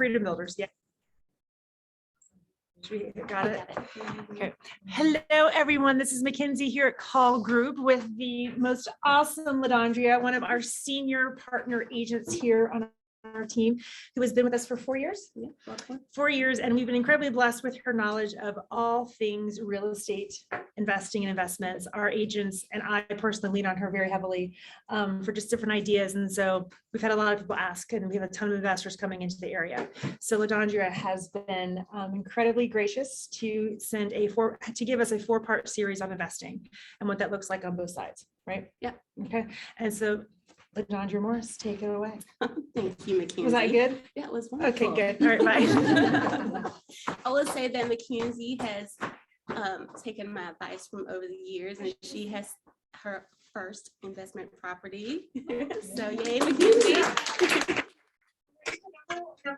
Freedom Builders. Yeah. Got it. Okay. Hello, everyone. This is Mackenzie here at Call Group with the most awesome Dondria, one of our senior partner agents here on our team, who has been with us for 4 years. Yeah, 4 years, and we've been incredibly blessed with her knowledge of all things real estate investing and investments. Our agents and I personally lean on her very heavily for just different ideas, and so we've had a lot of people ask, and we have a ton of investors coming into the area. So Dondria has been incredibly gracious to give us a 4-part series on investing and what that looks like on both sides, right? Yeah. Okay. And so Dondria Morris, take it away. Thank you, Mackenzie. Was that good? Yeah, it was wonderful. Okay, good. All right, bye. I would say that Mackenzie has taken my advice from over the years, and she has her first investment property. So yay, Mackenzie.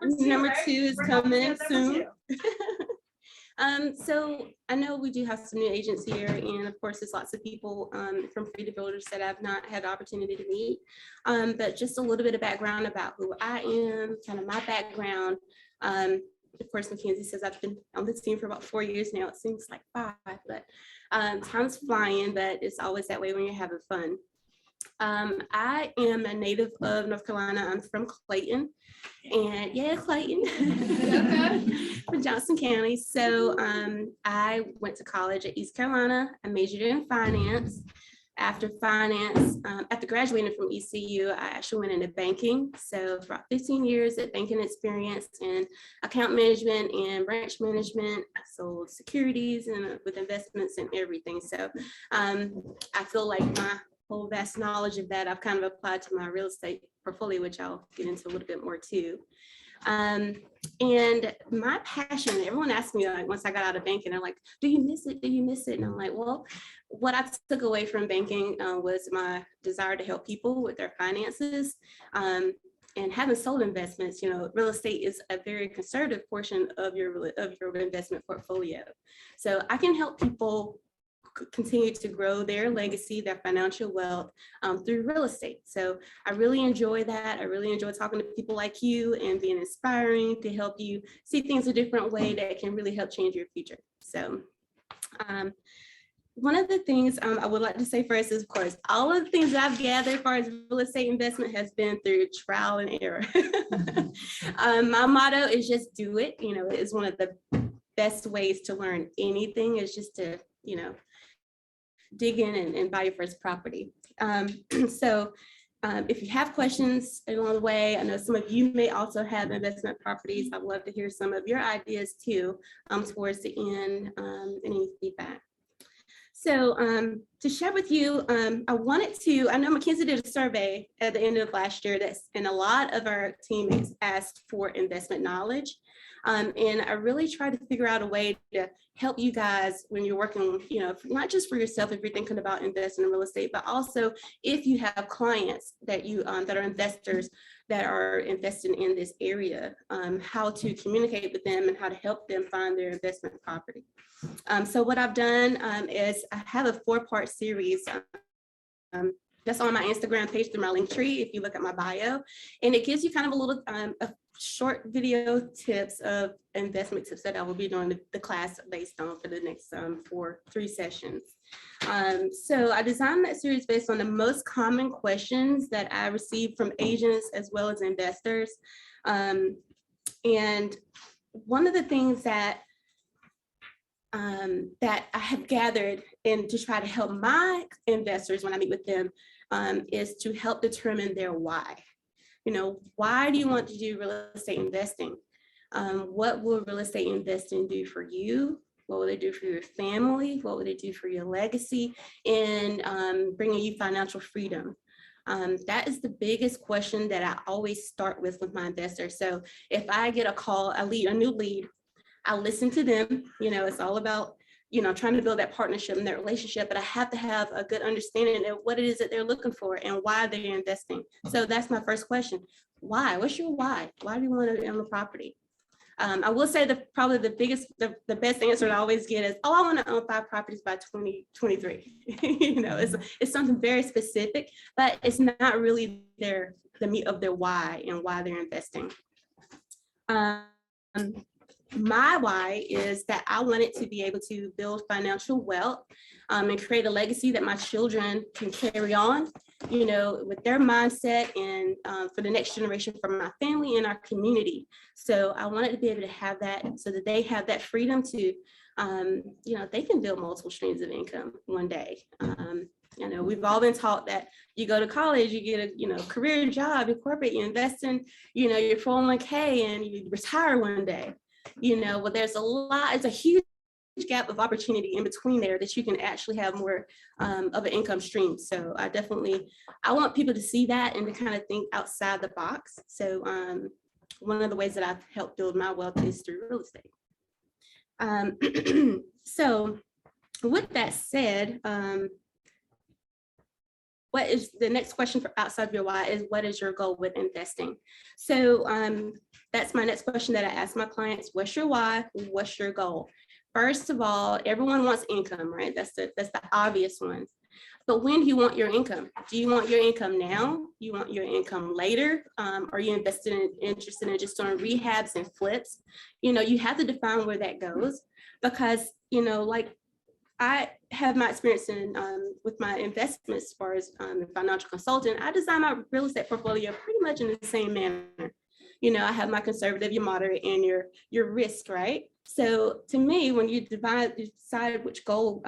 Number 2 is coming soon. So I know we do have some new agents here, and of course there's lots of people from Freedom Builders that I've not had the opportunity to meet, but just a little bit of background about who I am, kind of my background. Of course, Mackenzie says I've been on this team for about 4 years now. It seems like 5, but time's flying, but it's always that way when you're having fun. I am a native of North Carolina. I'm from Clayton, and yeah, Clayton, from Johnson County. So I went to college at East Carolina. I majored in finance. After finance, after graduating from ECU, I actually went into banking. So for about 15 years of banking experience in account management and branch management. I sold securities and with investments and everything. So I feel like my whole vast knowledge of that I've kind of applied to my real estate portfolio, which I'll get into a little bit more too. And my passion, everyone asked me, like, once I got out of banking, they're like, do you miss it? Do you miss it? And I'm like, well, what I took away from banking was my desire to help people with their finances. And having sold investments, you know, real estate is a very conservative portion of your investment portfolio. So I can help people continue to grow their legacy, their financial wealth through real estate. So I really enjoy that. I really enjoy talking to people like you and being inspiring to help you see things a different way that can really help change your future. So one of the things I would like to say first is, of course, all of the things that I've gathered as far as real estate investment has been through trial and error. My motto is just do it. You know, it's one of the best ways to learn anything is just to, you know, dig in and buy your first property. So if you have questions along the way, I know some of you may also have investment properties. I'd love to hear some of your ideas too towards the end, any feedback. So to share with you, I know Mackenzie did a survey at the end of last year and a lot of our teammates asked for investment knowledge. And I really tried to figure out a way to help you guys when you're working, you know, not just for yourself if you're thinking about investing in real estate, but also if you have clients that you that are investors that are investing in this area, how to communicate with them and how to help them find their investment property. So what I've done is I have a 4-part series that's on my Instagram page through my link tree if you look at my bio, and it gives you kind of a little a short video tips of investment tips that I will be doing the class based on for the next 3 sessions. So I designed that series based on the most common questions that I received from agents as well as investors. And one of the things that that I have gathered and to try to help my investors when I meet with them is to help determine their why. You know, why do you want to do real estate investing? What will real estate investing do for you? What will it do for your family? What will it do for your legacy? And bringing you financial freedom. That is the biggest question that I always start with my investors. So if I get a call, a new lead, I listen to them. You know, it's all about, you know, trying to build that partnership and that relationship, but I have to have a good understanding of what it is that they're looking for and why they're investing. So that's my first question. Why? What's your why? Why do you want to own a property? I will say probably the best answer I always get is, oh, I want to own 5 properties by 2023. You know, it's something very specific, but it's not really the meat of their why and why they're investing. My why is that I wanted to be able to build financial wealth and create a legacy that my children can carry on, you know, with their mindset and for the next generation, for my family and our community. So I wanted to be able to have that so that they have that freedom to, you know, they can build multiple streams of income one day. You know, we've all been taught that you go to college, you get a, you know, career job, you corporate, you invest in, you know, your 401k and you retire one day. You know, well, there's a lot, it's a huge gap of opportunity in between there that you can actually have more of an income stream. So I want people to see that and to kind of think outside the box. So one of the ways that I've helped build my wealth is through real estate. So with that said, what is the next question for outside of your why is what is your goal with investing? So that's my next question that I ask my clients. What's your why? What's your goal? First of all, everyone wants income, right? That's the obvious one. But when do you want your income? Do you want your income now? You want your income later? Are you interested in just doing rehabs and flips? You know, you have to define where that goes because, you know, like I have my experience in with my investments as far as a financial consultant. I design my real estate portfolio pretty much in the same manner. You know, I have my conservative, your moderate, and your risk, right? So to me, when you decide which goal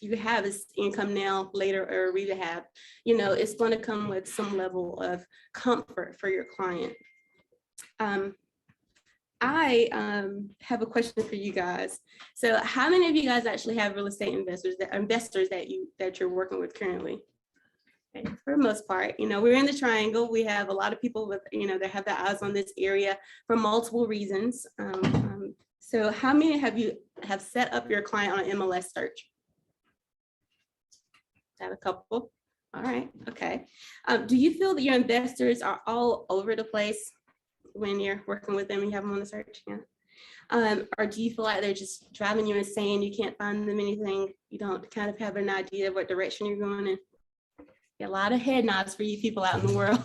you have is income now, later, or rehab, you know, it's going to come with some level of comfort for your client. I have a question for you guys. So how many of you guys actually have real estate investors that you're working with currently? Okay, for the most part, you know, we're in the triangle. We have a lot of people with, you know, that have their eyes on this area for multiple reasons. So how many have you set up your client on an MLS search? Got a couple. All right. Okay. Do you feel that your investors are all over the place when you're working with them and you have them on the search? Yeah. Or do you feel like they're just driving you insane? You can't find them anything. You don't kind of have an idea of what direction you're going in. A lot of head nods for you people out in the world.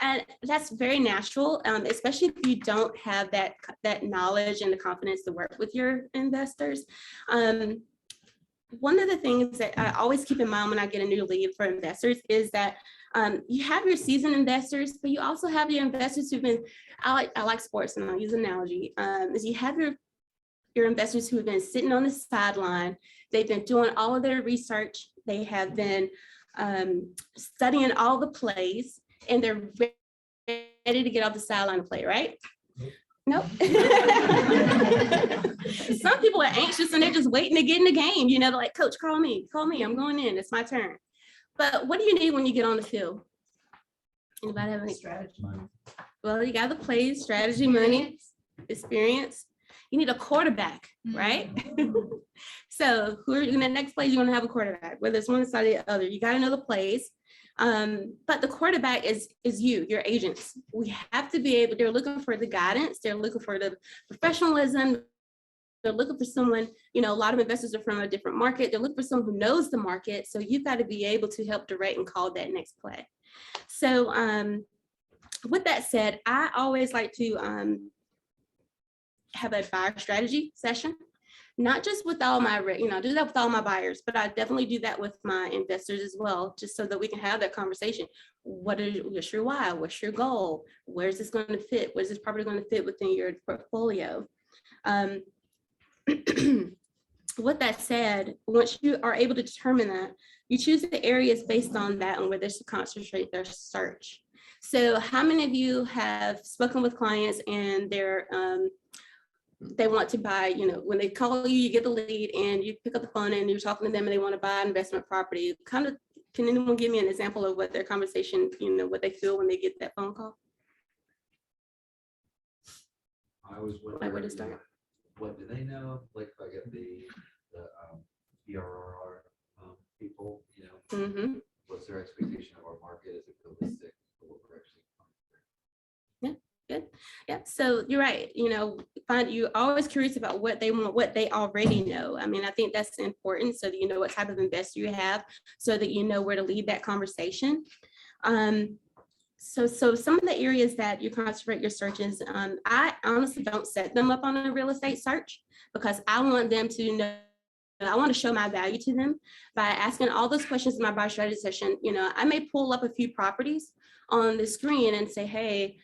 And that's very natural, especially if you don't have that knowledge and the confidence to work with your investors. One of the things that I always keep in mind when I get a new lead for investors is that you have your seasoned investors, but you also have your investors who've been, I like sports and I'll use an analogy, is you have your investors who have been sitting on the sideline. They've been doing all of their research. They have been studying all the plays and they're ready to get off the sideline and play, right? Nope. Some people are anxious and they're just waiting to get in the game. You know, they're like, coach, call me, I'm going in, it's my turn. But what do you need when you get on the field? Anybody have any strategy? Well, you got the plays, strategy, money, experience. You need a quarterback, right? So who are you in the next plays? You're going to have a quarterback, whether it's one side or the other. You got to know the plays. But the quarterback is you, your agents. We have to be able, they're looking for the guidance. They're looking for the professionalism. They're looking for someone, you know, a lot of investors are from a different market. They're looking for someone who knows the market. So you've got to be able to help direct and call that next play. So with that said, I always like to have a buyer strategy session, not just with all my, you know, do that with all my buyers, but I definitely do that with my investors as well, just so that we can have that conversation. What's your why? What's your goal? Where's this going to fit? Where's this property going to fit within your portfolio? With that said, once you are able to determine that, you choose the areas based on that and where they should concentrate their search. So how many of you have spoken with clients and they want to buy, you know, when they call you, you get the lead and you pick up the phone and you're talking to them and they want to buy an investment property. Kind of, can anyone give me an example of what their conversation, you know, what they feel when they get that phone call? I was wondering, like where to start. What do they know? Like if I get the BRRR people, you know, what's their expectation of our market? Is it realistic for what we're actually going through? Good. Yeah. So you're right. You know, you're always curious about what they want, what they already know. I mean, I think that's important so that you know what type of investor you have, so that you know where to lead that conversation. So some of the areas that you concentrate your searches, I honestly don't set them up on a real estate search because I want them to know, I want to show my value to them by asking all those questions in my buyer strategy session. I may pull up a few properties on the screen and say, hey,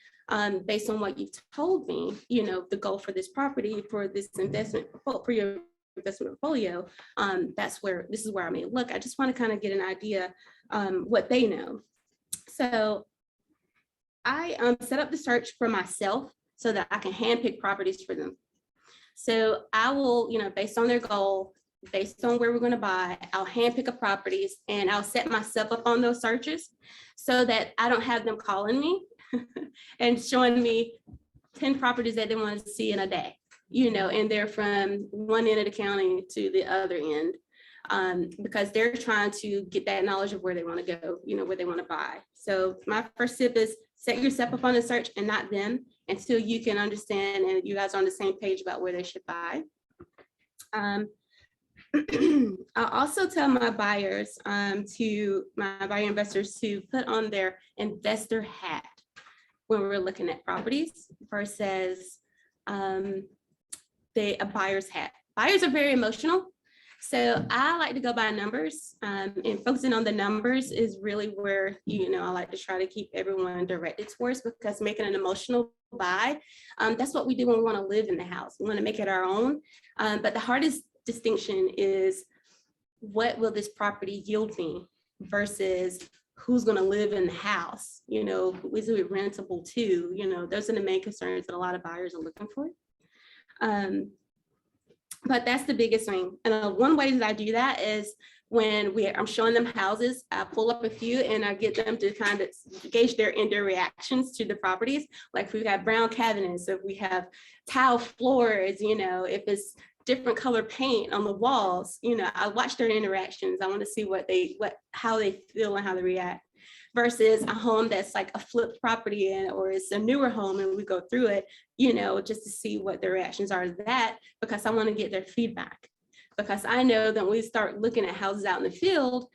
based on what you've told me, the goal for this property, for this investment, for your investment portfolio, this is where I may look. I just want to kind of get an idea what they know. So I set up the search for myself so that I can handpick properties for them. So I will, based on their goal, based on where we're going to buy, I'll handpick up properties and I'll set myself up on those searches so that I don't have them calling me and showing me 10 properties that they want to see in a day, and they're from one end of the county to the other end. Because they're trying to get that knowledge of where they want to go, where they want to buy. So my first tip is set yourself up on a search and not them until you can understand and you guys are on the same page about where they should buy. I'll also tell my buyers, to my buyer investors, to put on their investor hat when we're looking at properties versus a buyer's hat. Buyers are very emotional. So I like to go by numbers, and focusing on the numbers is really where, I like to try to keep everyone directed towards, because making an emotional buy, that's what we do when we want to live in the house. We want to make it our own. But the hardest distinction is, what will this property yield me versus who's going to live in the house? Is it rentable too? Those are the main concerns that a lot of buyers are looking for. But that's the biggest thing. And one way that I do that is when I'm showing them houses, I pull up a few and I get them to kind of gauge their reactions to the properties. Like if we have brown cabinets, if we have tile floors, if it's different color paint on the walls, I watch their interactions. I want to see how they feel and how they react. Versus a home that's like a flipped property or it's a newer home and we go through it, just to see what their reactions are to that, because I want to get their feedback. Because I know that when we start looking at houses out in the field,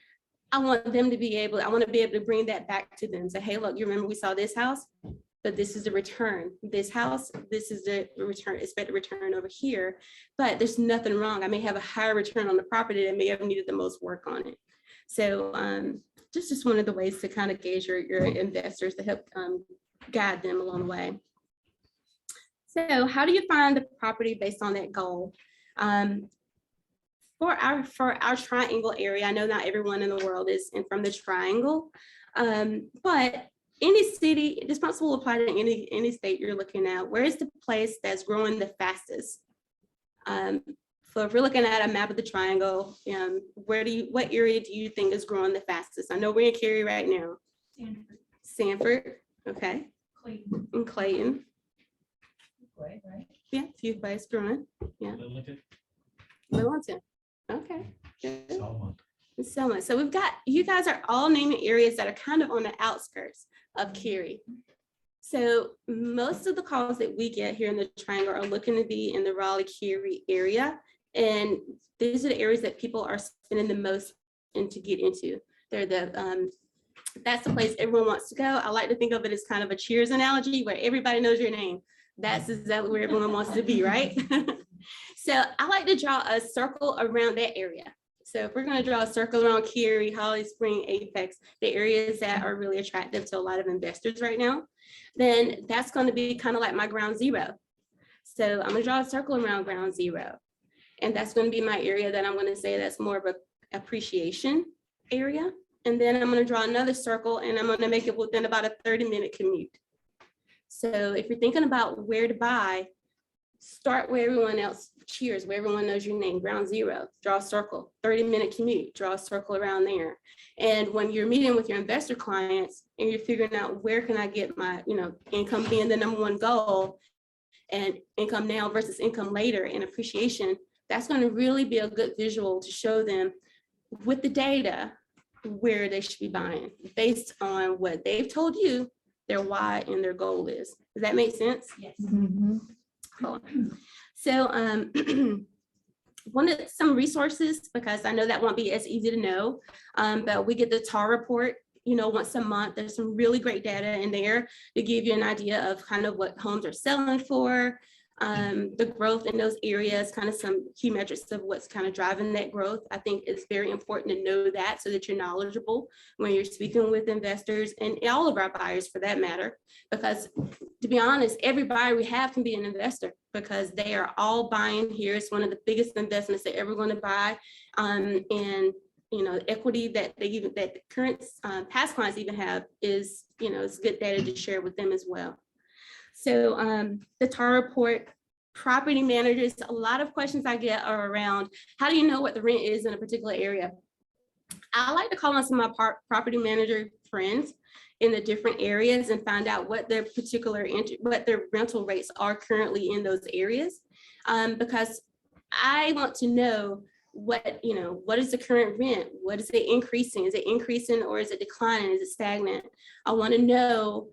I want to be able to bring that back to them. Say, hey, look, you remember we saw this house, but this is the return. This house, this is the return, expected return over here, but there's nothing wrong. I may have a higher return on the property that may have needed the most work on it. So, just one of the ways to kind of gauge your investors to help guide them along the way. So how do you find the property based on that goal? For our triangle area, I know not everyone in the world is from the triangle, but any city, this principle will apply to any state you're looking at. Where is the place that's growing the fastest? So if we're looking at a map of the triangle, what area do you think is growing the fastest? I know we're in Cary right now. Sanford, okay. Clayton. And Clayton. Right? Yeah, Fuquay is growing. Yeah. Littleton. Okay. Good. Selma. So we've got, you guys are all naming areas that are kind of on the outskirts of Cary. So most of the calls that we get here in the triangle are looking to be in the Raleigh-Cary area. And these are the areas that people are spending the most to get into. They're that's the place everyone wants to go. I like to think of it as kind of a Cheers analogy where everybody knows your name. That's exactly where everyone wants to be, right? So I like to draw a circle around that area. So if we're going to draw a circle around Cary, Holly Spring, Apex, the areas that are really attractive to a lot of investors right now, then that's going to be kind of like my ground zero. So I'm going to draw a circle around ground zero. And that's going to be my area that I'm going to say that's more of an appreciation area. And then I'm going to draw another circle and I'm going to make it within about a 30-minute commute. So if you're thinking about where to buy, start where everyone else cheers, where everyone knows your name, ground zero, draw a circle, 30-minute commute, draw a circle around there. And when you're meeting with your investor clients and you're figuring out where can I get my, income being the number one goal, and income now versus income later and appreciation, that's going to really be a good visual to show them with the data where they should be buying based on what they've told you their why and their goal is. Does that make sense? Yes. Cool. So some resources, because I know that won't be as easy to know, but we get the TAR report, once a month. There's some really great data in there to give you an idea of kind of what homes are selling for, the growth in those areas, kind of some key metrics of what's kind of driving that growth. I think it's very important to know that so that you're knowledgeable when you're speaking with investors and all of our buyers for that matter, because to be honest, every buyer we have can be an investor because they are all buying here. It's one of the biggest investments they're ever going to buy. And equity that the current past clients even have is, it's good data to share with them as well. So the TAR report, property managers, a lot of questions I get are around, how do you know what the rent is in a particular area? I like to call on some of my property manager friends in the different areas and find out what their what their rental rates are currently in those areas. Because I want to know what is the current rent? What is it increasing? Is it increasing or is it declining? Is it stagnant? I want to know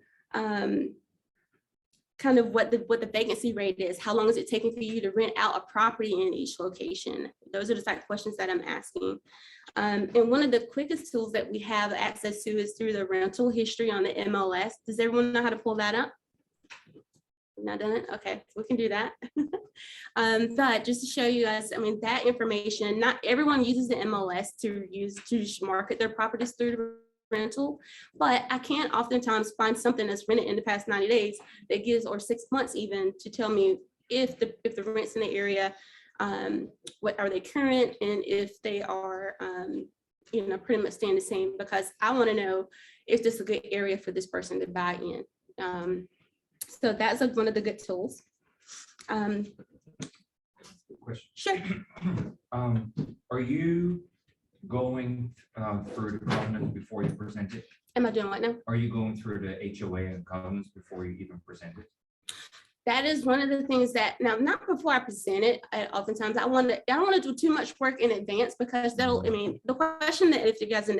kind of what the vacancy rate is. How long is it taking for you to rent out a property in each location? Those are the type of questions that I'm asking. And one of the quickest tools that we have access to is through the rental history on the MLS. Does everyone know how to pull that up? Not done it? Okay, we can do that. But just to show you guys, that information, not everyone uses the MLS to market their properties through the rental, but I can oftentimes find something that's rented in the past 90 days that gives, or 6 months even, to tell me if the rents in the area, what are they current, and if they are pretty much staying the same, because I want to know if this is a good area for this person to buy in. So that's one of the good tools. Question. Sure. Are you going through the covenants before you present it? Am I doing what now? Are you going through the HOA and covenants before you even present it? That is one of the things that, now, not before I present it, oftentimes I don't want to do too much work in advance, because the question that, if you guys in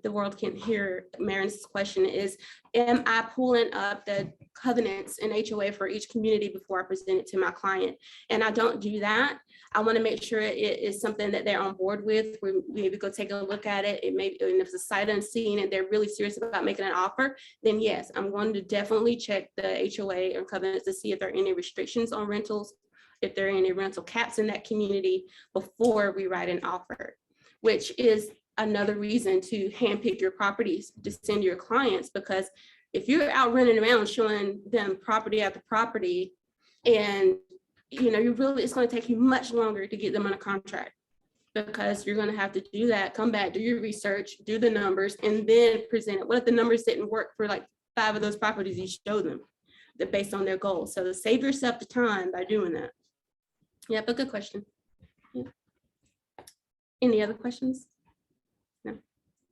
the world can hear Marin's question, is, am I pulling up the covenants and HOA for each community before I present it to my client? And I don't do that. I want to make sure it is something that they're on board with. We maybe go take a look at it. And if it's a sight unseen and they're really serious about making an offer, then yes, I'm going to definitely check the HOA or covenants to see if there are any restrictions on rentals, if there are any rental caps in that community before we write an offer, which is another reason to handpick your properties to send your clients, because if you're out running around showing them property after property, and it's going to take you much longer to get them on a contract, because you're going to have to do that, come back, do your research, do the numbers, and then present it. What if the numbers didn't work for like 5 of those properties you showed them, that based on their goals? So to save yourself the time by doing that. Yeah, but good question. Yeah. Any other questions? No.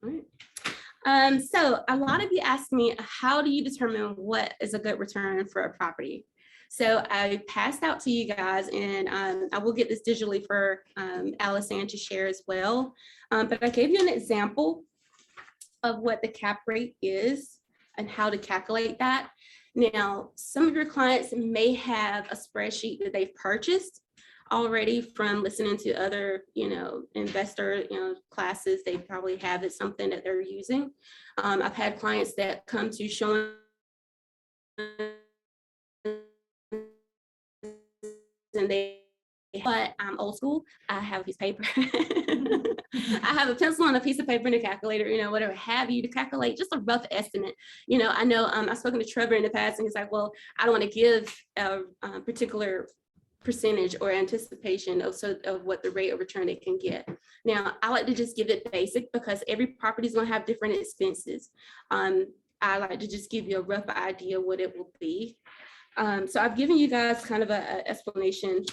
All right. So a lot of you asked me, how do you determine what is a good return for a property? So I passed out to you guys, and I will get this digitally for Allison to share as well. But I gave you an example of what the cap rate is and how to calculate that. Now, some of your clients may have a spreadsheet that they've purchased already from listening to other, investor, classes. They probably have it, something that they're using. I've had clients that come to showing and but I'm old school. I have a piece of paper. I have a pencil and a piece of paper and a calculator, whatever have you, to calculate just a rough estimate. I know I've spoken to Trevor in the past, and he's like, well, I don't want to give a particular percentage or anticipation of what the rate of return they can get. Now, I like to just give it basic, because every property is going to have different expenses. I like to just give you a rough idea what it will be. So I've given you guys kind of an explanation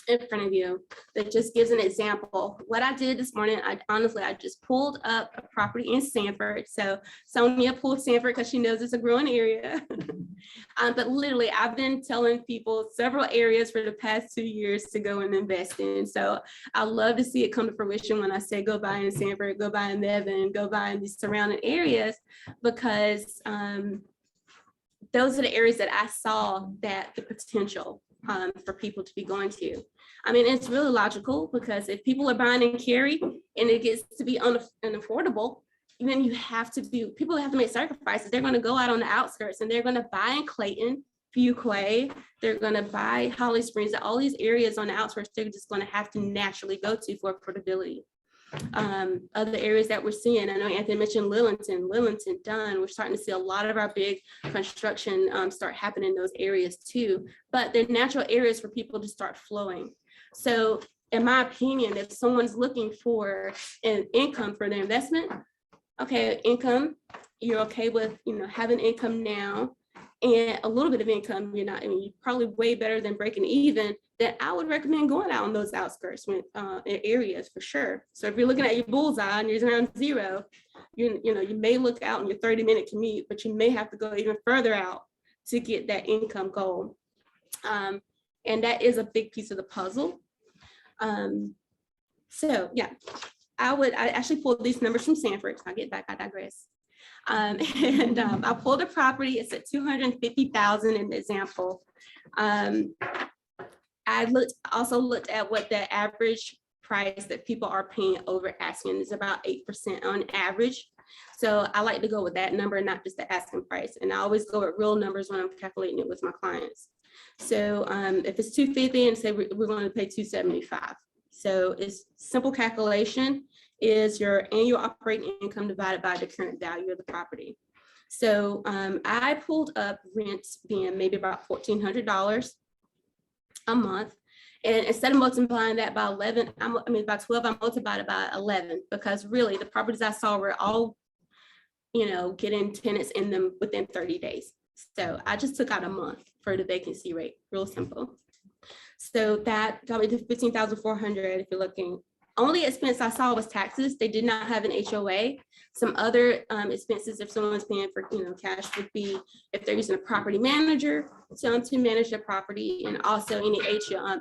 in front of you that just gives an example. What I did this morning, I just pulled up a property in Sanford. So Sonia pulled Sanford because she knows it's a growing area. But literally, I've been telling people several areas for the past 2 years to go and invest in. So I love to see it come to fruition when I say go buy in Sanford, go buy in Nevin, go buy in these surrounding areas, because those are the areas that I saw that the potential for people to be going to. It's really logical, because if people are buying in Cary and it gets to be unaffordable, then people have to make sacrifices. They're going to go out on the outskirts and they're going to buy in Clayton, Fuquay, they're going to buy Holly Springs, all these areas on the outskirts, they're just going to have to naturally go to for affordability. Other areas that we're seeing, I know Anthony mentioned Lillington, Dunn. We're starting to see a lot of our big construction start happening in those areas too, but they're natural areas for people to start flowing. So in my opinion, if someone's looking for an income for their investment, okay, income, you're okay with, having income now and a little bit of income, you're probably way better than breaking even, then I would recommend going out on those outskirts areas for sure. So if you're looking at your bullseye and you're around zero, you may look out in your 30-minute commute, but you may have to go even further out to get that income goal. And that is a big piece of the puzzle. So yeah, I actually pulled these numbers from Sanford. I digress. I pulled a property. It's at $250,000 in the example. I also looked at what the average price that people are paying over asking is about 8% on average. So I like to go with that number, not just the asking price. And I always go with real numbers when I'm calculating it with my clients. So if it's 250 and say we're going to pay 275. So it's simple calculation is your annual operating income divided by the current value of the property. So I pulled up rents being maybe about $1,400 a month. And instead of multiplying that by 11, by 12, I multiplied it by 11 because really the properties I saw were all, getting tenants in them within 30 days. So I just took out a month for the vacancy rate, real simple. So that got me to $15,400 if you're looking. Only expense I saw was taxes. They did not have an HOA. Some other expenses, if someone's paying for cash, would be if they're using a property manager to manage their property, and also any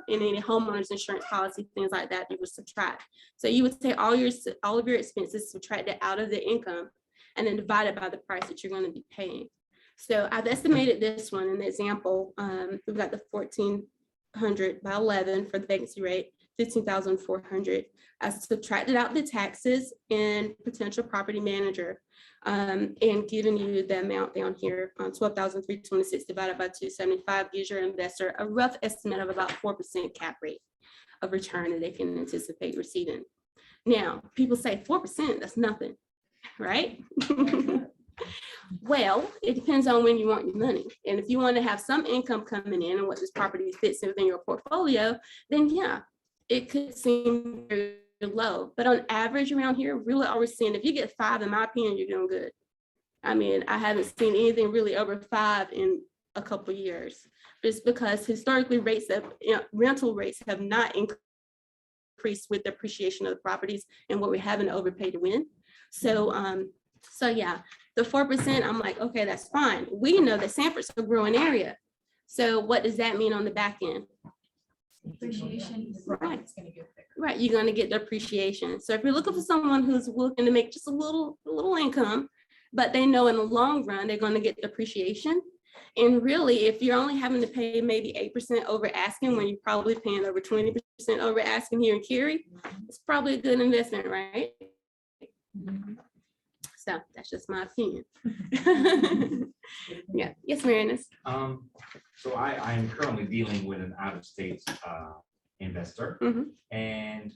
any homeowners insurance policy, things like that, you would subtract. So you would take all of your expenses, subtract it out of the income, and then divide it by the price that you're going to be paying. So I've estimated this one in the example. We've got the 1,400 by 11 for the vacancy rate, 15,400. I subtracted out the taxes and potential property manager, and giving you the amount down here on 12,326 divided by 275 gives your investor a rough estimate of about 4% cap rate of return that they can anticipate receiving. Now, people say 4%, that's nothing, right? Well, it depends on when you want your money. And if you want to have some income coming in and what this property fits within your portfolio, then yeah, it could seem very low. But on average around here, really always seeing if you get 5, in my opinion, you're doing good. I haven't seen anything really over 5 in a couple of years, just because historically rental rates have not increased with the appreciation of the properties and what we're having to overpay to win. So yeah, the 4%, I'm like, okay, that's fine. We know that Sanford's a growing area. So what does that mean on the back end? Appreciation. Right. It's gonna get thicker. Right, you're gonna get the appreciation. So if you're looking for someone who's looking to make just a little income, but they know in the long run, they're gonna get the appreciation. And really, if you're only having to pay maybe 8% over asking when you're probably paying over 20% over asking here in Cary, it's probably a good investment, right? So that's just my opinion. Yeah, yes, Marinus. So I am currently dealing with an out-of-state investor, and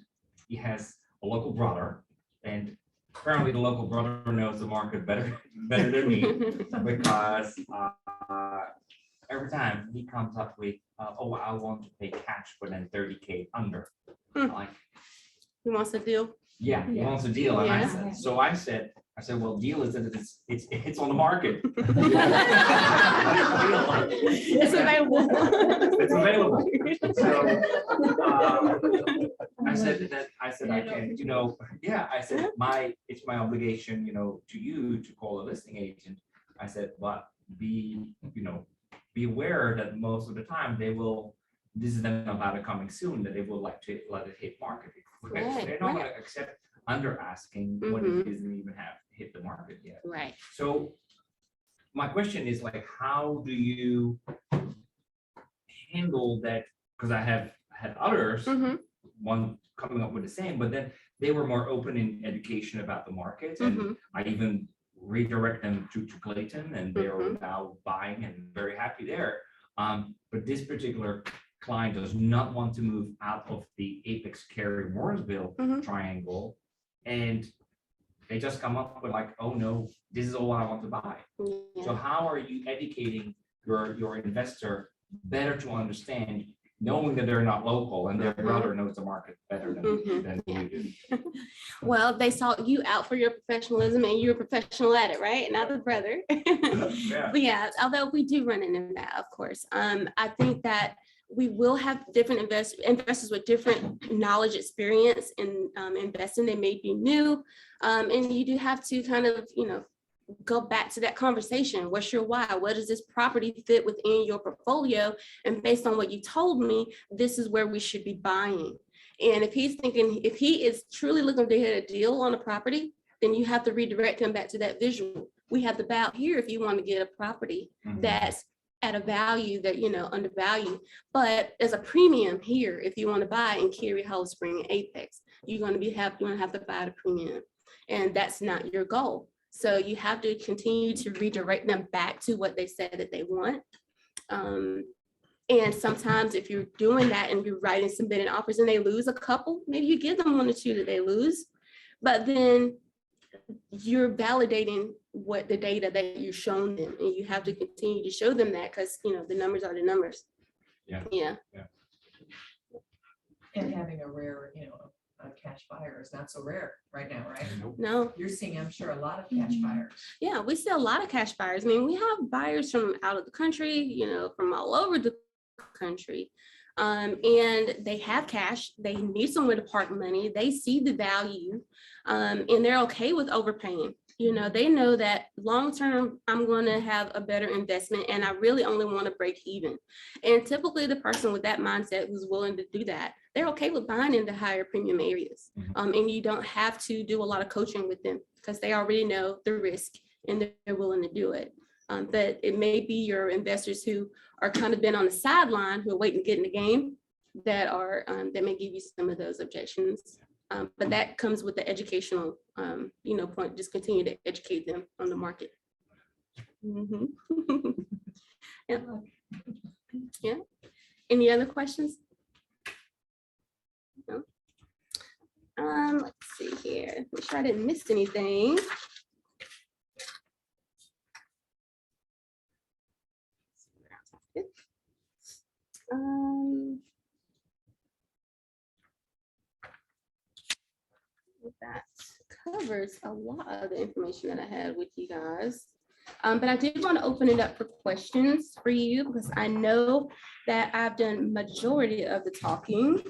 he has a local brother, and apparently the local brother knows the market better than me, because every time he comes up with, oh, I want to pay cash for then 30K under. Like, Who wants to deal? yeah, he wants a deal. And I said, well, deal is that it's on the market. It's available. It's available. So I said I can, I said it's my obligation, to you to call a listing agent. I said, but be aware that most of the time this is then about it coming soon, that they will like to let it hit market. Right, They're not going to accept under asking when it doesn't even have hit the market yet. Right. So my question is, like, how do you handle that? Because I have had others one coming up with the same, but then they were more open in education about the market. And I even redirect them to Clayton, and they are now buying and very happy there. But this particular client does not want to move out of the Apex Cary Mooresville triangle. And they just come up with like, oh no, this is all I want to buy. Yeah. So how are you educating your investor better to understand, knowing that they're not local and their brother knows the market better than you do? Well, they sought you out for your professionalism, and you're a professional at it, right? Not the brother. Yeah. But yeah, although we do run into that, of course. I think that we will have different investors with different knowledge, experience in investing. They may be new, and you do have to kind of, go back to that conversation. What's your why? What does this property fit within your portfolio? And based on what you told me, this is where we should be buying. And if he is truly looking to get a deal on a property, then you have to redirect him back to that visual. We have the value here if you want to get a property that's at a value that, undervalued, but there's a premium here if you want to buy in Cary, Hollow Spring, Apex. You're going to have to buy at a premium, and that's not your goal. So you have to continue to redirect them back to what they said that they want. And sometimes if you're doing that and you're writing some bidding offers and they lose a couple, maybe you give them one or two that they lose, but then you're validating what the data that you've shown them, and you have to continue to show them that, because the numbers are the numbers. Yeah. And having a rare, a cash buyer is not so rare right now, right? No. You're seeing, I'm sure, a lot of cash buyers. Yeah, we see a lot of cash buyers. I mean, we have buyers from out of the country, from all over the country. And they have cash. They need somewhere to park money. They see the value, and they're okay with overpaying. They know that long-term, I'm going to have a better investment, and I really only want to break even. And typically the person with that mindset who's willing to do that, they're okay with buying into higher premium areas. And you don't have to do a lot of coaching with them, because they already know the risk and they're willing to do it. But it may be your investors who are kind of been on the sideline, who are waiting to get in the game, that may give you some of those objections. But that comes with the educational, point. Just continue to educate them on the market. Yeah. Yeah. Any other questions? No. Let's see here. Make sure I didn't miss anything. That covers a lot of the information that I had with you guys. But I did want to open it up for questions for you, because I know that I've done majority of the talking.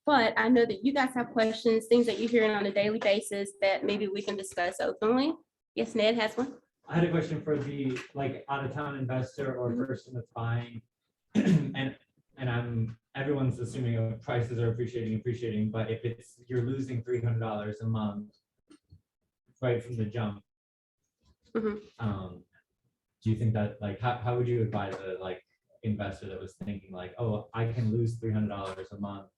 But I know that you guys have questions, things that you're hearing on a daily basis that maybe we can discuss openly. Yes, Ned has one. I had a question for the out-of-town investor or person that's buying, and everyone's assuming prices are appreciating, but if you're losing $300 a month right from the jump, do you think that how would you advise a investor that was thinking oh, I can lose $300 a month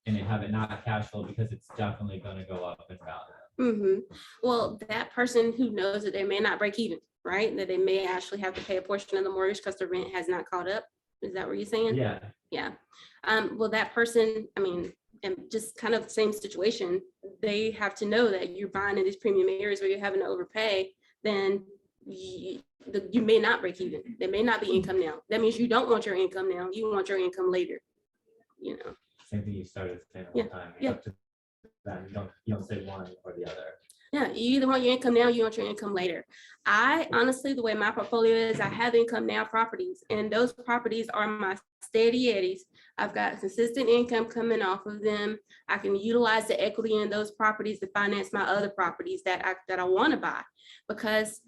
and have it not cash flow because it's definitely going to go up in value? Well, that person who knows that they may not break even, right? That they may actually have to pay a portion of the mortgage because the rent has not caught up. Is that what you're saying? Yeah. Yeah. Well, that person, and just kind of the same situation, they have to know that you're buying in these premium areas where you're having to overpay, then you may not break even. There may not be income now. That means you don't want your income now. You want your income later. Same thing you started saying all the time. Yeah. Up to that. You don't say one or the other. Yeah, you either want your income now, you want your income later. I honestly, the way my portfolio is, I have income now properties, and those properties are my steady eddies. I've got consistent income coming off of them. I can utilize the equity in those properties to finance my other properties that I want to buy, because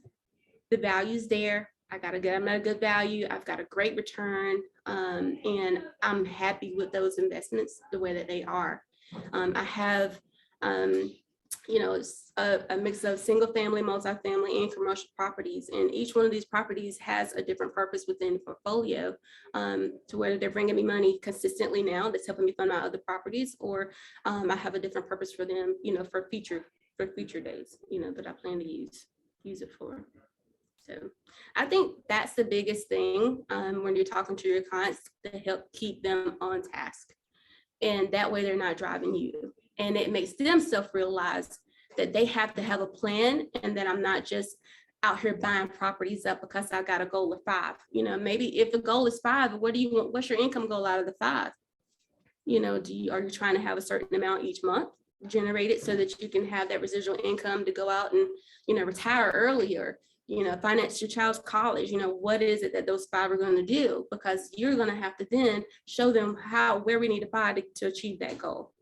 the value's there. I'm at a good value. I've got a great return, and I'm happy with those investments the way that they are. I have it's a mix of single family, multifamily, and commercial properties. And each one of these properties has a different purpose within the portfolio, to whether they're bringing me money consistently now that's helping me fund my other properties, or I have a different purpose for them, for future days, that I plan to use it for. So I think that's the biggest thing when you're talking to your clients, to help keep them on task. And that way they're not driving you. And it makes them self-realize that they have to have a plan, and that I'm not just out here buying properties up because I got a goal of 5. Maybe if the goal is 5, what do you want? What's your income goal out of the 5? Are you trying to have a certain amount each month generated so that you can have that residual income to go out and, retire earlier, finance your child's college? What is it that those 5 are going to do? Because you're going to have to then show them where we need to buy to achieve that goal.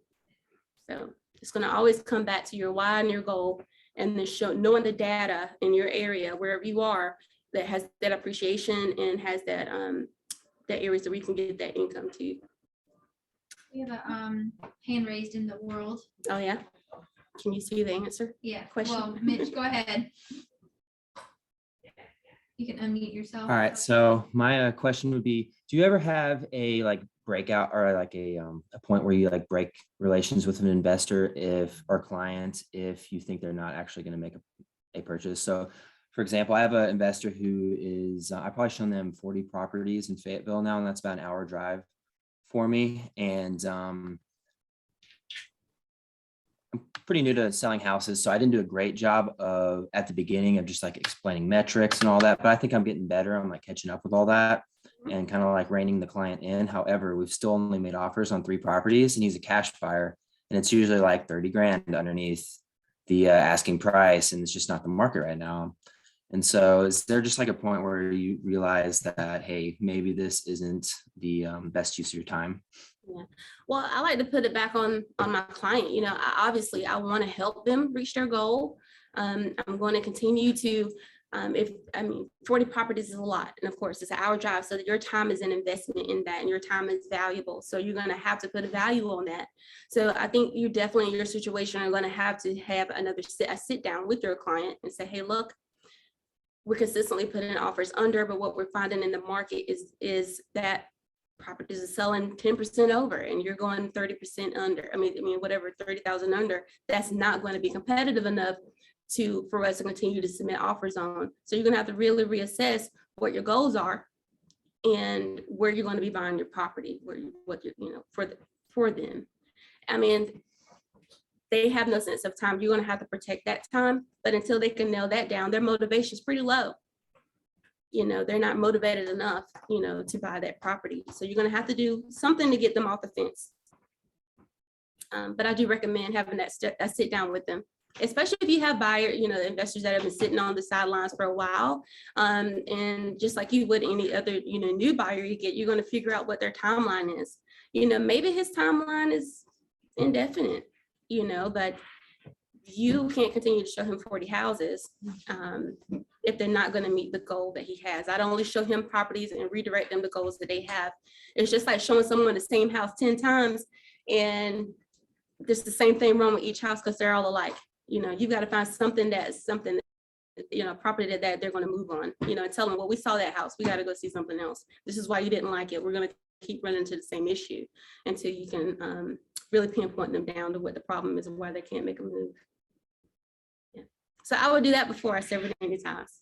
So it's going to always come back to your why and your goal, and then knowing the data in your area, wherever you are, that has that appreciation and has that areas that we can get that income to. We have a hand raised in the world. Oh yeah. Can you see the answer? Yeah. Question. Well, Mitch, go ahead. You can unmute yourself. All right, so my question would be, do you ever have a breakout or a point where you break relations with an investor or client if you think they're not actually going to make a purchase? So for example, I have an investor who is, I've probably shown them 40 properties in Fayetteville now, and that's about an hour drive for me. And I'm pretty new to selling houses, so I didn't do a great job at the beginning of just explaining metrics and all that, but I think I'm getting better. I'm catching up with all that and kind of reining the client in. However, we've still only made offers on 3 properties, and he's a cash buyer, and it's usually 30 grand underneath the asking price, and it's just not the market right now. And so is there just a point where you realize that, hey, maybe this isn't the best use of your time? Yeah. Well, I like to put it back on my client. Obviously I want to help them reach their goal. I'm going to continue to, 40 properties is a lot. And of course it's an hour drive. So your time is an investment in that, and your time is valuable. So you're going to have to put a value on that. So I think you definitely in your situation are going to have a sit down with your client and say, hey, look, we're consistently putting offers under, but what we're finding in the market is that properties are selling 10% over, and you're going 30% under. Whatever, 30,000 under. That's not going to be competitive enough for us to continue to submit offers on. So you're going to have to really reassess what your goals are and where you're going to be buying your property, for them. They have no sense of time. You're going to have to protect that time, but until they can nail that down, their motivation is pretty low. They're not motivated enough, to buy that property. So you're going to have to do something to get them off the fence. But I do recommend having that sit down with them, especially if you have investors that have been sitting on the sidelines for a while. And just like you would any other, new buyer you get, you're going to figure out what their timeline is. Maybe his timeline is indefinite, but you can't continue to show him 40 houses if they're not going to meet the goal that he has. I'd only show him properties and redirect them to goals that they have. It's just like showing someone the same house 10 times and there's the same thing wrong with each house because they're all alike. You've got to find something, property that they're going to move on, and tell them, well, we saw that house. We got to go see something else. This is why you didn't like it. We're going to keep running into the same issue until you can really pinpoint them down to what the problem is and why they can't make a move. Yeah. So I would do that before I serve it any times.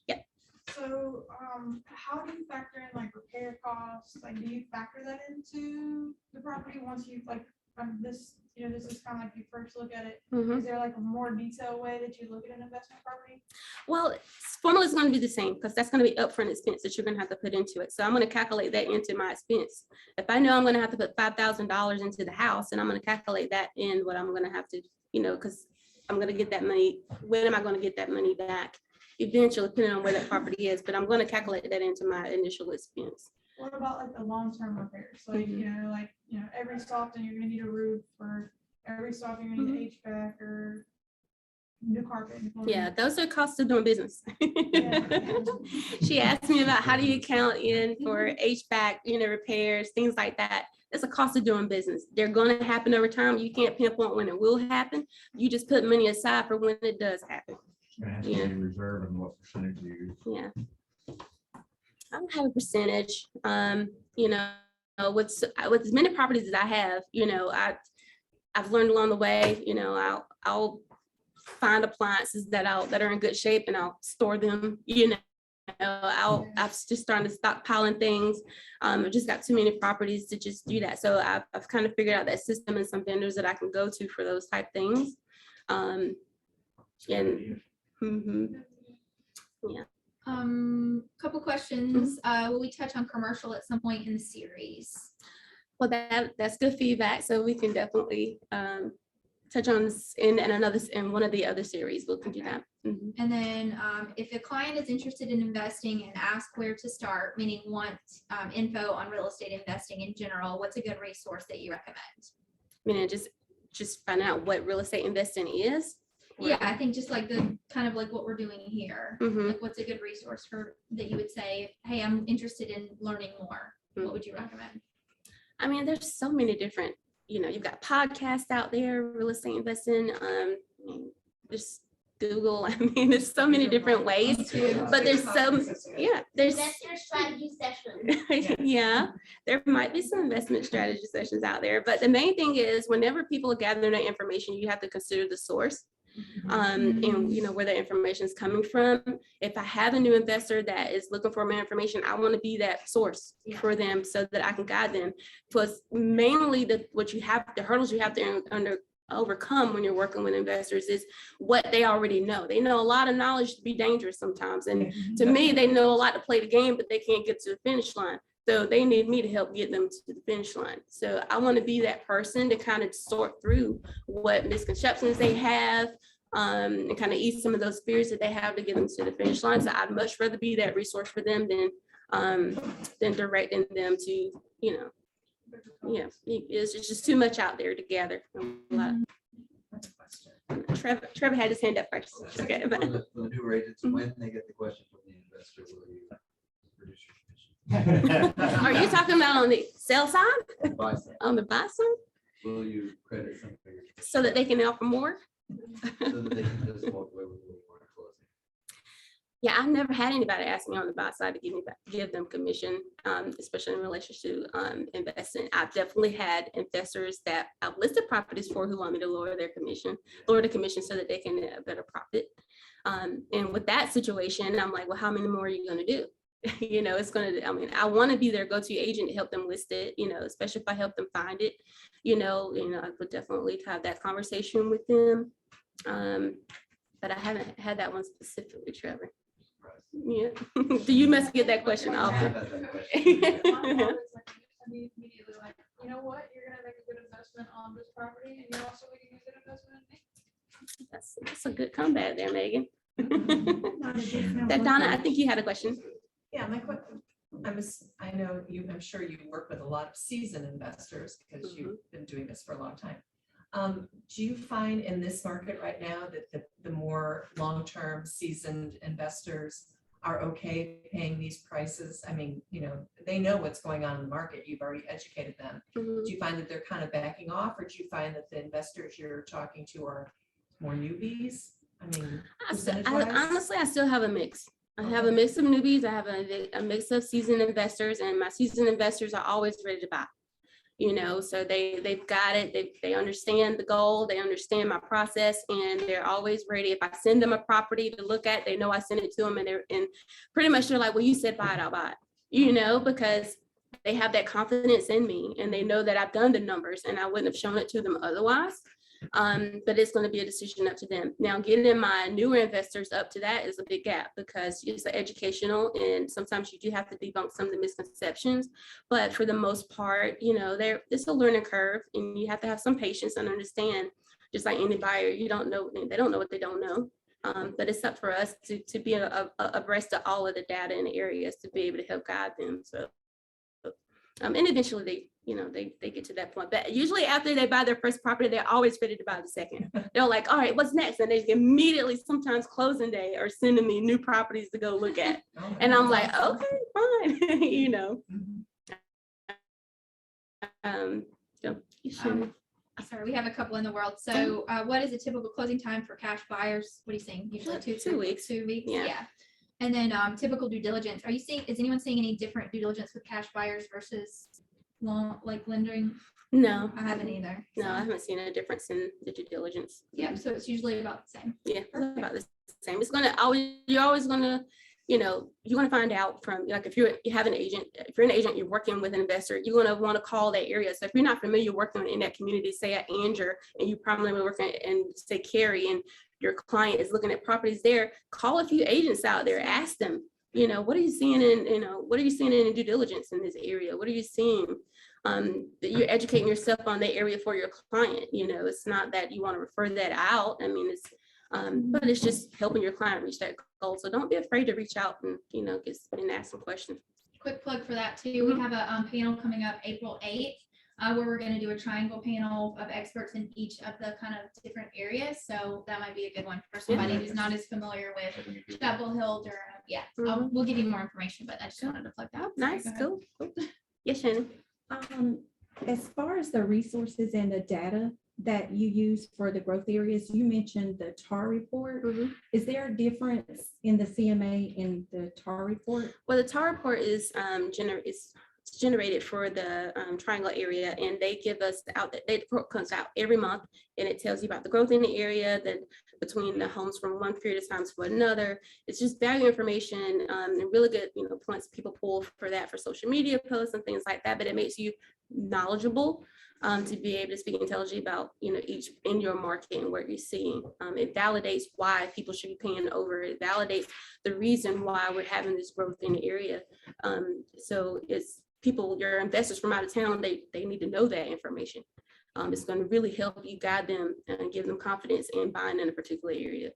Yeah. So how do you factor in repair costs? Do you factor that into the property once you this is kind of you first look at it? Mm-hmm. Is there a more detailed way that you look at an investment property? Well, formula is going to be the same because that's going to be upfront expense that you're going to have to put into it. So I'm going to calculate that into my expense. If I know I'm going to have to put $5,000 into the house, and I'm going to calculate that in what I'm going to have to, because I'm going to get that money. When am I going to get that money back? Eventually, depending on where that property is, but I'm going to calculate that into my initial expense. What about the long-term repairs? Every so often you're gonna need a roof, or every so often you're gonna need HVAC or new carpet. Yeah, those are costs of doing business. Yeah. She asked me about how do you count in for HVAC, repairs, things like that. it's a cost of doing business. They're gonna happen over time. You can't pinpoint when it will happen. You just put money aside for when it does happen. Yeah. Reserve and what percentage you use? Yeah. I don't have a percentage. You know, with as many properties as I have, you know, I've learned along the way, you know, I'll find appliances that are in good shape and I'll store them, you know. I'm just starting to stockpiling things. I've just got too many properties to just do that. So I've kind of figured out that system and some vendors that I can go to for those type things. And yeah. Couple questions. Will we touch on commercial at some point in the series? Well, that's good feedback. So we can definitely touch on this in one of the other series. We can do that. Mhm. And then if a client is interested in investing and ask where to start, meaning want info on real estate investing in general, what's a good resource that you recommend? I mean, just find out what real estate investing is. Yeah, I think just like the kind of like what we're doing here. Mhm. Like what's a good resource that you would say, hey, I'm interested in learning more. What would you recommend? I mean, there's so many different, you know, you've got podcasts out there, real estate investing, just Google. I mean, there's so many different ways, but there's some, yeah, there's Investor strategy session. yeah, there might be some investment strategy sessions out there, but the main thing is whenever people are gathering that information, you have to consider the source. And you know where the information is coming from. If I have a new investor that is looking for more information, I want to be that source for them so that I can guide them. Plus, mainly the hurdles you have to overcome when you're working with investors is what they already know. They know a lot of knowledge to be dangerous sometimes, and to me, they know a lot to play the game, but they can't get to the finish line. So they need me to help get them to the finish line. So I want to be that person to kind of sort through what misconceptions they have, and kind of ease some of those fears that they have to get them to the finish line. So I'd much rather be that resource for them than directing them to, you know, yeah, it's just too much out there to gather. Trevor had his hand up first. Okay. For the newer agents, when they get the question from the investor, will you produce your commission? Are you talking about on the sell side? Buy side. On the buy side? Will you credit some for your So that they can offer more? so that they can just walk away with a little more closing? Yeah, I've never had anybody ask me on the buy side to give them commission, especially in relation to investing. I've definitely had investors that I've listed properties for who want me to lower the commission so that they can get a better profit. And with that situation, I'm like, well, how many more are you going to do? You know, I want to be their go-to agent to help them list it, you know, especially if I help them find it, you know, I would definitely have that conversation with them. But I haven't had that one specifically, Trevor. Yeah. Do you must get that question often? Immediately like, you know what, you're gonna make a good investment on this property and you're also making a good investment in me. That's a good comeback there, Megan. That Donna, I think you had a question. Yeah, my question, I know I'm sure you work with a lot of seasoned investors because you've been doing this for a long time. Do you find in this market right now that the more long-term seasoned investors are okay paying these prices? I mean, you know, they know what's going on in the market. You've already educated them. Do you find that they're kind of backing off, or do you find that the investors you're talking to are more newbies? I mean, honestly, I still have a mix. I have a mix of newbies. I have a mix of seasoned investors, and my seasoned investors are always ready to buy. You know, so they've got it. They understand the goal. They understand my process, and they're always ready. If I send them a property to look at, they know I sent it to them, and pretty much they're like, well, you said buy it, I'll buy it. You know, because they have that confidence in me, and they know that I've done the numbers, and I wouldn't have shown it to them otherwise. But it's going to be a decision up to them. Now, getting my newer investors up to that is a big gap because it's educational, and sometimes you do have to debunk some of the misconceptions. But for the most part, you know, it's a learning curve, and you have to have some patience and understand. Just like any buyer, they don't know what they don't know. But it's up for us to be abreast of all of the data in the areas to be able to help guide them. So, and eventually they get to that point. But usually after they buy their first property, they're always ready to buy the second. They're like, all right, what's next? And they immediately, sometimes closing day, are sending me new properties to go look at. And I'm like, okay, fine, you know. You should. Sorry, we have a couple in the world. So what is a typical closing time for cash buyers? What are you saying? Usually 2 weeks. 2 weeks, Yeah. yeah. And then typical due diligence. Are you seeing, is anyone seeing any different due diligence with cash buyers versus like lending? No, I haven't either. no, I So, haven't seen a difference in the due diligence. yeah, so it's usually about the same. Yeah, it's about the same. It's gonna always, you're always gonna, you're gonna find out from, like, if you have an agent, if you're an agent, you're working with an investor, you're gonna want to call that area. So if you're not familiar working in that community, say at Anger, and you probably working in, say, Cary, and your client is looking at properties there, call a few agents out there, ask them, what are you seeing in, what are you seeing in due diligence in this area? What are you seeing? That you're educating yourself on that area for your client. It's not that you want to refer that out. I mean, it's but it's just helping your client reach that goal. So don't be afraid to reach out and and ask some questions. Quick plug for that too. We have a panel coming up April 8th, where we're going to do a triangle panel of experts in each of the kind of different areas. So that might be a good one for somebody who's not as familiar with Chapel Hill, Durham. Yeah, we'll give you more information, but I just wanted to plug that. Nice, cool. Yes, Shannon. As far as the resources and the data that you use for the growth areas, you mentioned the TAR report. Is there a difference in the CMA and the TAR report? Well, the TAR report is generated for the triangle area, and they give us the report comes out every month, and it tells you about the growth in the area, then between the homes from one period of time to another. It's just value information and really good, points people pull for that for social media posts and things like that. But it makes you knowledgeable to be able to speak intelligently about each in your market and what you're seeing. It validates why people should be paying over. It validates the reason why we're having this growth in the area. So it's people, your investors from out of town, they need to know that information. It's going to really help you guide them and give them confidence in buying in a particular area.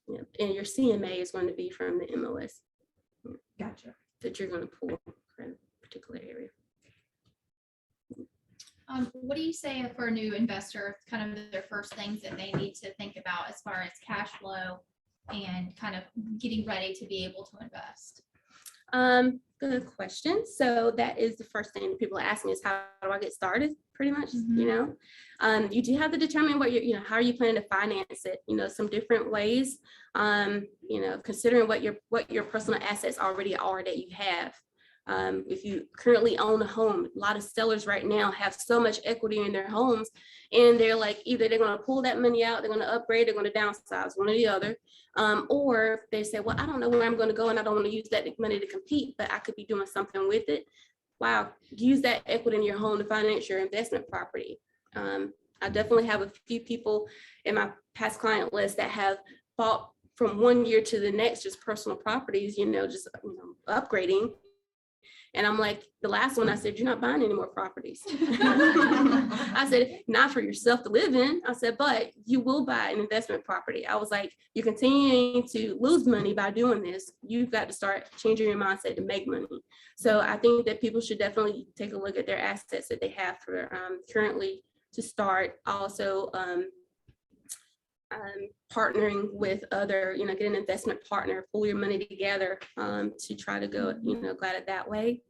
Yeah. And your CMA is going to be from the MLS. Gotcha. That you're going to pull for a particular area. What do you say for a new investor, kind of their first things that they need to think about as far as cash flow and kind of getting ready to be able to invest? Good question. So that is the first thing that people ask me is, how do I get started? Pretty much, you do have to determine what how are you planning to finance it? Some different ways. Considering what your personal assets already are that you have. If you currently own a home, a lot of sellers right now have so much equity in their homes, and they're like, either they're going to pull that money out, they're going to upgrade, they're going to downsize, one or the other. Or they say, well, I don't know where I'm going to go, and I don't want to use that money to compete, but I could be doing something with it. Wow, use that equity in your home to finance your investment property. I definitely have a few people in my past client list that have bought from one year to the next, just personal properties, upgrading. And I'm like, the last one, I said, you're not buying any more properties. I said, not for yourself to live in. I said, but you will buy an investment property. I was like, you're continuing to lose money by doing this. You've got to start changing your mindset to make money. So I think that people should definitely take a look at their assets that they have for currently to start. Also, partnering with other, get an investment partner, pull your money together to try to go, go at it that way.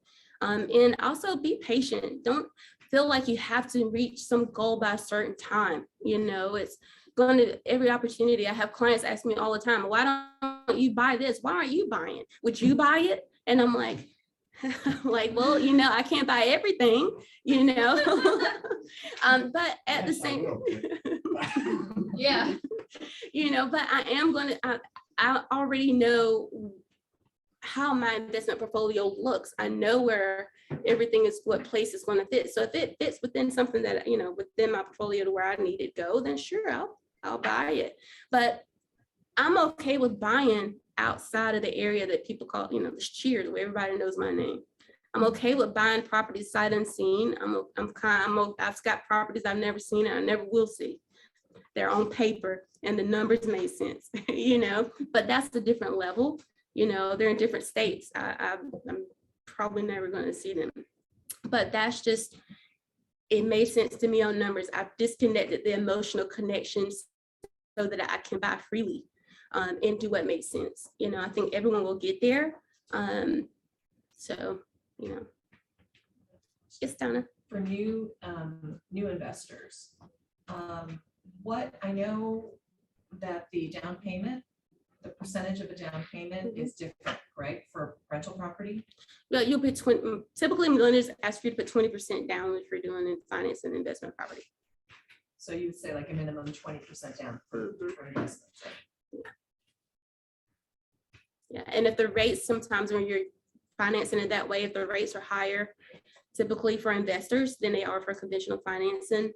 And also be patient. Don't feel like you have to reach some goal by a certain time. It's going to every opportunity. I have clients ask me all the time, why don't you buy this? Why aren't you buying? Would you buy it? And I'm like, well, I can't buy everything, but at the same, yeah, but I am going to, I already know how my investment portfolio looks. I know where everything is, what place is going to fit. So if it fits within something that, within my portfolio to where I need it go, then sure, I'll buy it. But I'm okay with buying outside of the area that people call, the Cheers, where everybody knows my name. I'm okay with buying properties sight unseen. I've got properties I've never seen and I never will see. They're on paper and the numbers made sense, but that's a different level. They're in different states. I'm probably never going to see them, but that's just, it made sense to me on numbers. I've disconnected the emotional connections so that I can buy freely. And do what makes sense. I think everyone will get there. So, yes, Donna. for new investors, what, I know that the down payment, the percentage of a down payment is different, right, for rental property? Yeah, you'll put typically lenders ask you to put 20% down if you're doing a finance and investment property. So you would say like a minimum 20% down for investments. Right? Yeah, and if the rates, sometimes when you're financing it that way, if the rates are higher, typically for investors than they are for conventional financing,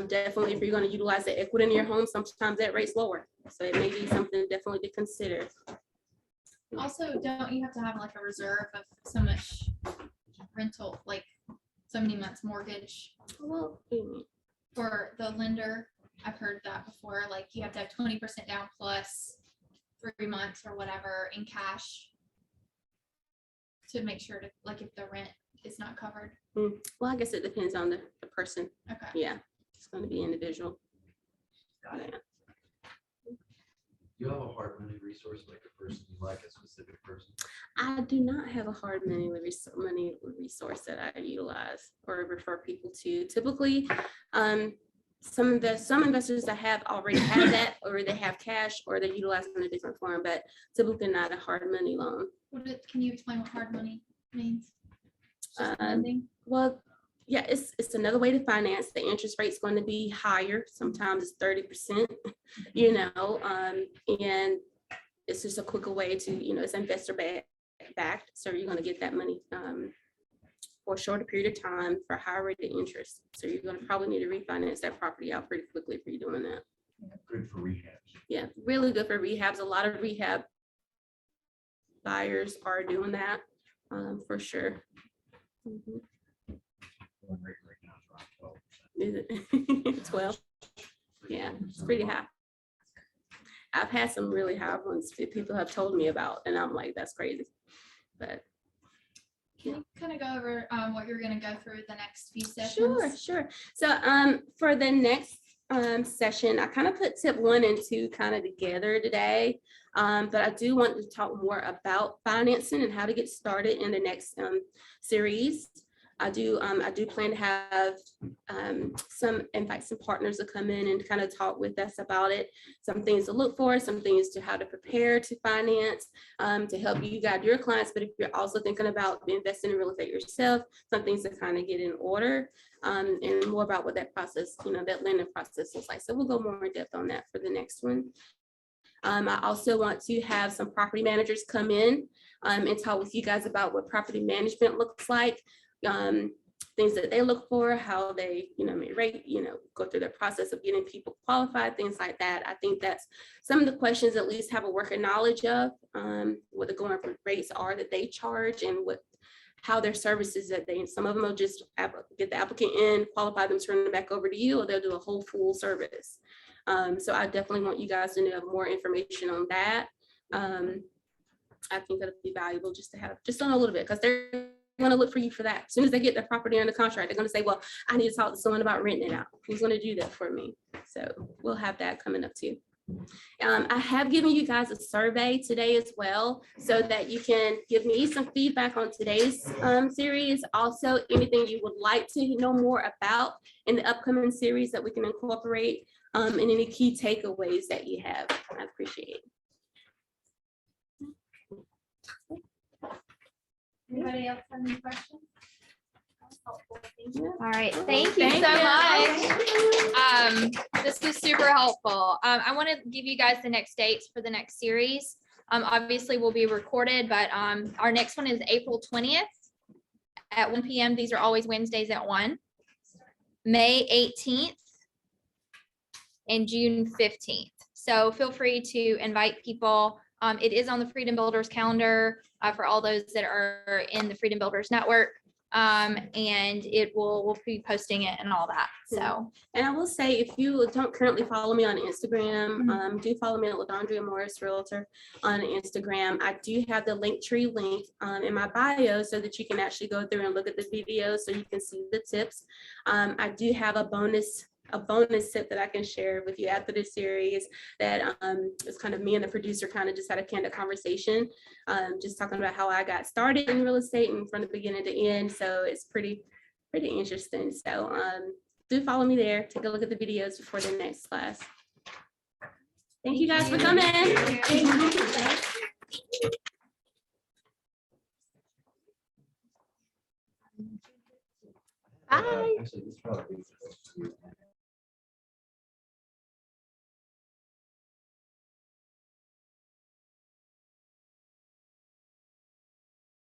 definitely if you're going to utilize the equity in your home, sometimes that rate's lower. So it may be something definitely to consider. Also, don't you have to have like a reserve of so much rental, like so many months mortgage Well, for the lender? I've heard that before, like you have to have 20% down plus 3 months or whatever in cash to make sure to, like, if the rent is not covered. well, I guess it depends on the person. Okay. Yeah, it's going to be individual. Got it. You have a hard money resource, like a person you like, a specific person? I do not have a hard money resource that I utilize or refer people to. Typically, some investors that have already had that, or they have cash, or they utilize it in a different form, but typically not a hard money loan. Can you explain what hard money means? Just Um, lending? Well, yeah, it's another way to finance. The interest rate's going to be higher. Sometimes it's 30%, you know, and it's just a quicker way to, you know, it's investor backed. So you're going to get that money for a shorter period of time for higher rate of interest. So you're going to probably need to refinance that property out pretty quickly if you're doing that. Good for rehabs. Yeah, really good for rehabs. A lot of rehab buyers are doing that for sure. Mhm. Going rate right now is around 12%. Is it 12? Yeah, it's pretty high. I've had some really high ones that people have told me about, and I'm like, that's crazy. But Can you kind of go over what you're going to go through the next few sessions? sure. So for the next session, I kind of put tip 1 and 2 kind of together today. But I do want to talk more about financing and how to get started in the next series. I do plan to have invite some partners to come in and kind of talk with us about it. Some things to look for, some things to how to prepare to finance, to help you guide your clients. But if you're also thinking about investing in real estate yourself, some things to kind of get in order, and more about what that process, you know, that lending process looks like. So we'll go more in depth on that for the next one. I also want to have some property managers come in and talk with you guys about what property management looks like, things that they look for, how they, you know, may rate, you know, go through the process of getting people qualified, things like that. I think that's some of the questions at least have a working knowledge of what the going rates are that they charge and how their services that some of them will just get the applicant in, qualify them, turn them back over to you, or they'll do a whole full service. So I definitely want you guys to know more information on that. I think that'll be valuable just to have, just on a little bit, because they're going to look for you for that. As soon as they get the property under contract, they're going to say, well, I need to talk to someone about renting it out. Who's going to do that for me? So we'll have that coming up too. I have given you guys a survey today as well, so that you can give me some feedback on today's series. Also, anything you would like to know more about in the upcoming series that we can incorporate, and any key takeaways that you have. I appreciate it. Anybody else have any questions? All right, thank you so much. This was super helpful. I want to give you guys the next dates for the next series. Obviously will be recorded, but our next one is April 20th at 1 p.m. These are always Wednesdays at 1. May 18th and June 15th. So feel free to invite people. It is on the Freedom Builders calendar for all those that are in the Freedom Builders Network. And we'll be posting it and all that. So, and I will say, if you don't currently follow me on Instagram, do follow me at Dondria Morris Realtor on Instagram. I do have the Linktree link in my bio, so that you can actually go through and look at the videos, so you can see the tips. I do have a bonus tip that I can share with you after this series, that is kind of me and the producer kind of just had a candid conversation, just talking about how I got started in real estate and from the beginning to end. So it's pretty pretty interesting. So do follow me there. Take a look at the videos before the next class. Thank you guys for coming. Bye. Actually, this probably.